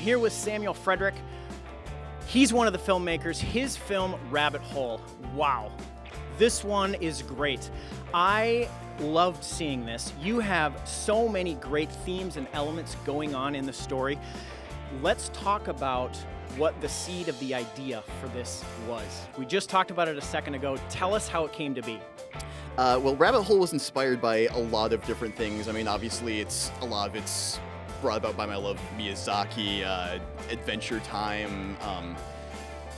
here with Samuel Fredrick. He's one of the filmmakers. His film, Rabbit Hole. Wow. This one is great. I loved seeing this. You have so many great themes and elements going on in the story. Let's talk about what the seed of the idea for this was. We just talked about it a second ago. Tell us how it came to be. Well, Rabbit Hole was inspired by a lot of different things. I mean, obviously, a lot of it's brought about by my love of Miyazaki, Adventure Time,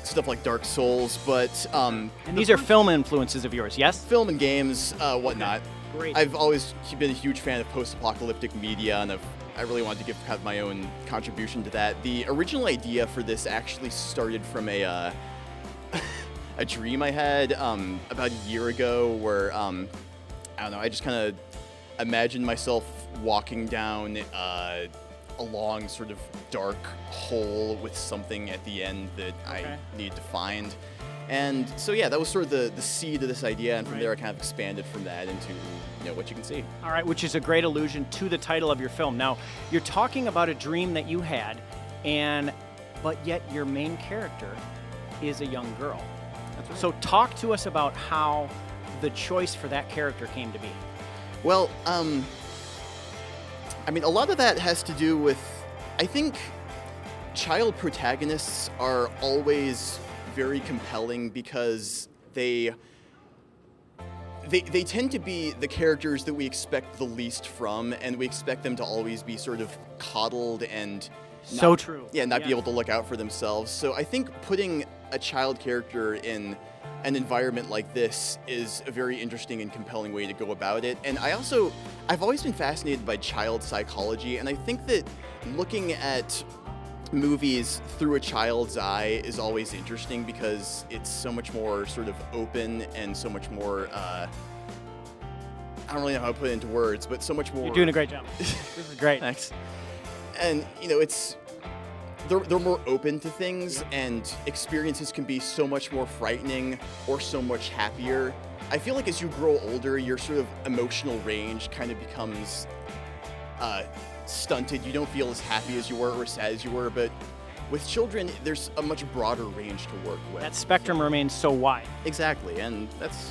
stuff like Dark Souls, but... and these are film influences of yours, yes? Film and games, whatnot. Great. I've always been a huge fan of post-apocalyptic media, and I really wanted to give kind of my own contribution to that. The original idea for this actually started from a dream I had about a year ago where, I don't know, I just kind of imagined myself walking down a long sort of dark hole with something at the end that I needed to find. And so, yeah, that was sort of the seed of this idea, and from there I kind of expanded from that into what you can see. All right, which is a great allusion to the title of your film. Now, you're talking about a dream that you had, but yet your main character is a young girl. That's right. So talk to us about how the choice for that character came to be. Well, I mean, a lot of that has to do with, I think, child protagonists are always very compelling because they tend to be the characters that we expect the least from, and we expect them to always be sort of coddled and not be able to look out for themselves. So I think putting a child character in an environment like this is a very interesting and compelling way to go about it. And I've always been fascinated by child psychology, and I think that looking at movies through a child's eye is always interesting because it's so much more sort of open and so much more, I don't really know how to put it into words, but so much more... You're doing a great job. This is great. Thanks. And, they're more open to things, and experiences can be so much more frightening or so much happier. I feel like as you grow older, your sort of emotional range kind of becomes stunted. You don't feel as happy as you were or as sad as you were, but with children, there's a much broader range to work with. That spectrum remains so wide. Exactly, and that's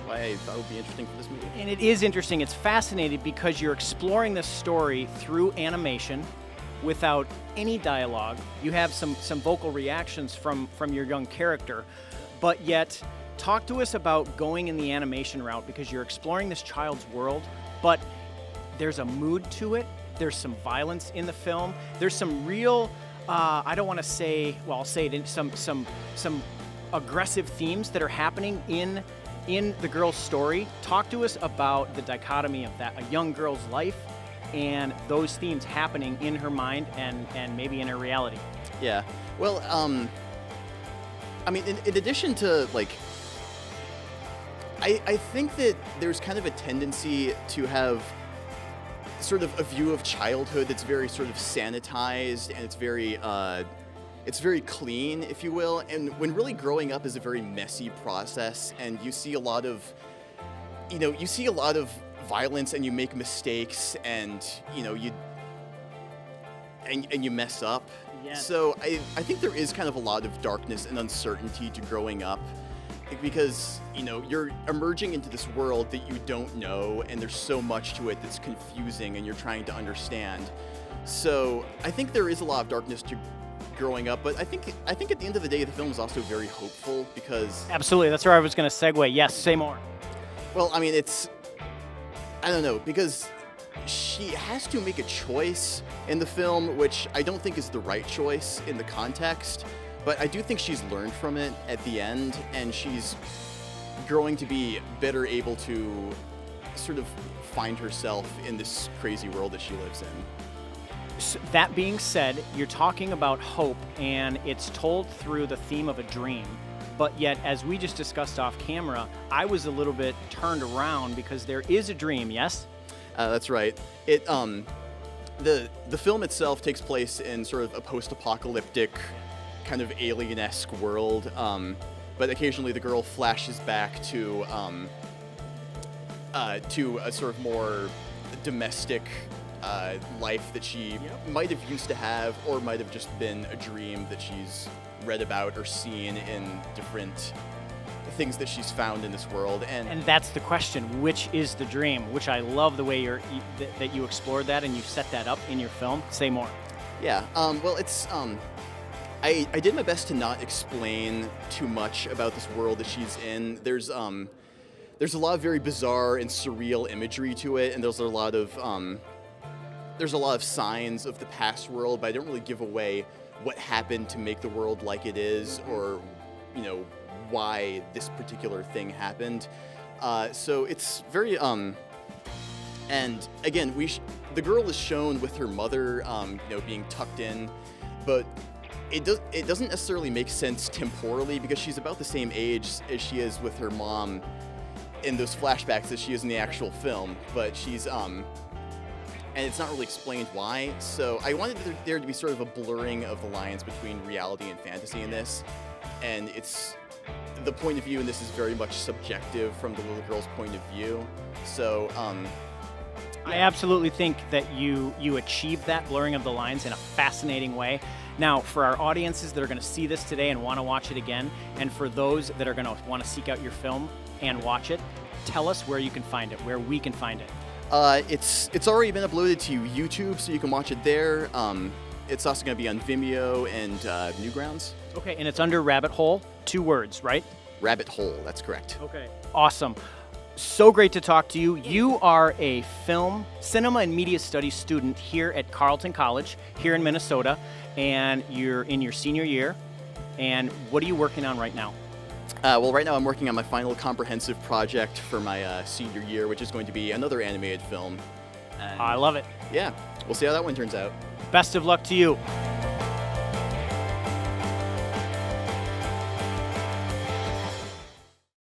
why I thought it would be interesting for this movie. And it is interesting. It's fascinating because you're exploring this story through animation without any dialogue. You have some vocal reactions from your young character, but yet talk to us about going in the animation route because you're exploring this child's world, but there's a mood to it. There's some violence in the film. There's some real, I don't want to say, well, I'll say it, some aggressive themes that are happening in the girl's story. Talk to us about the dichotomy of that, a young girl's life and those themes happening in her mind and maybe in her reality. Yeah. Well, I mean, in addition to, I think that there's kind of a tendency to have sort of a view of childhood that's very sort of sanitized, and it's very clean, if you will. And when really growing up is a very messy process, and you see a lot of violence, and you make mistakes, and you mess up. Yes. So I think there is kind of a lot of darkness and uncertainty to growing up, because you're emerging into this world that you don't know, and there's so much to it that's confusing, and you're trying to understand. So I think there is a lot of darkness to growing up, but I think at the end of the day, the film is also very hopeful because... Absolutely, that's where I was going to segue. Yes, say more. Well, I mean, I don't know, because she has to make a choice in the film, which I don't think is the right choice in the context, but I do think she's learned from it at the end, and she's growing to be better able to sort of find herself in this crazy world that she lives in. So that being said, you're talking about hope, and it's told through the theme of a dream. But yet, as we just discussed off camera, I was a little bit turned around because there is a dream, yes? That's right. The film itself takes place in sort of a post-apocalyptic kind of alien-esque world, but occasionally the girl flashes back to a sort of more domestic life that she might have used to have, or might have just been a dream that she's read about or seen in different things that she's found in this world. And that's the question, which is the dream, which I love the way that you explored that and you set that up in your film. Say more. Yeah, well, it's, I did my best to not explain too much about this world that she's in. There's a lot of very bizarre and surreal imagery to it, and there's a lot of signs of the past world, but I don't really give away what happened to make the world like it is, or, you know, why this particular thing happened. So it's very, and again, the girl is shown with her mother, you know, being tucked in, but it doesn't necessarily make sense temporally, because she's about the same age as she is with her mom in those flashbacks as she is in the actual film, but she's, and it's not really explained why. So I wanted there to be sort of a blurring of the lines between reality and fantasy in this, and the point of view in this is very much subjective from the little girl's point of view. So, I absolutely think that you achieved that blurring of the lines in a fascinating way. Now, for our audiences that are going to see this today and want to watch it again, and for those that are going to want to seek out your film and watch it, tell us where you can find it, where we can find it. It's already been uploaded to YouTube, so you can watch it there. It's also going to be on Vimeo and Newgrounds. Okay, and it's under Rabbit Hole, 2 words, right? Rabbit Hole, that's correct. Okay, awesome. So great to talk to you. You are a film, cinema, and media studies student here at Carleton College, here in Minnesota, and you're in your senior year. And what are you working on right now? Well, right now I'm working on my final comprehensive project for my senior year, which is going to be another animated film. And I love it. Yeah, we'll see how that one turns out. Best of luck to you.